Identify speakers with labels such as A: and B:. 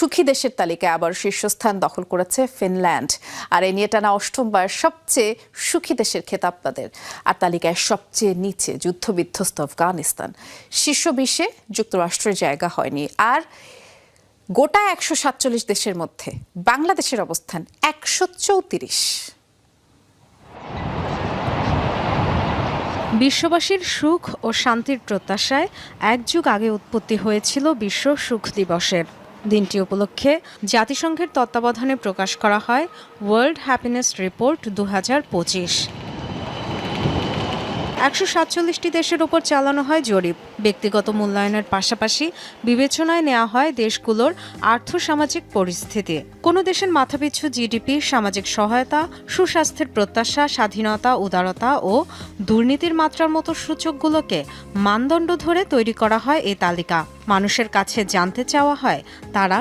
A: সুখী দেশের তালিকায় আবার শীর্ষস্থান দখল করেছে ফিনল্যান্ড। আর এ নিয়ে টানা অষ্টমবার সবচেয়ে সুখী দেশের খেতাব তাদের। আর তালিকায় সবচেয়ে নিচে যুদ্ধবিধ্বস্ত আফগানিস্তান। শীর্ষ 20-এ যুক্তরাষ্ট্রের জায়গা হয়নি। আর গোটা 147 দেশের মধ্যে বাংলাদেশের অবস্থান 134।
B: বিশ্ববাসীর সুখ ও শান্তির প্রত্যাশায় এক যুগ আগে উৎপত্তি হয়েছিল বিশ্ব সুখ দিবসের। দিনটি উপলক্ষে জাতিসংঘের তত্ত্বাবধানে প্রকাশ করা হয় ওয়ার্ল্ড হ্যাপিনেস রিপোর্ট 2025। 147টি দেশের উপর চালানো হয় জরিপ। ব্যক্তিগত মূল্যায়নের পাশাপাশি বিবেচনায় নেওয়া হয় দেশগুলোর আর্থসামাজিক পরিস্থিতি। কোনো দেশের মাথাপিছু জিডিপি, সামাজিক সহায়তা, সুস্বাস্থ্যের প্রত্যাশা, স্বাধীনতা, উদারতা ও দুর্নীতির মাত্রার মতো সূচকগুলোকে মানদণ্ড ধরে তৈরি করা হয় এই তালিকা। মানুষের কাছে জানতে চাওয়া হয় তারা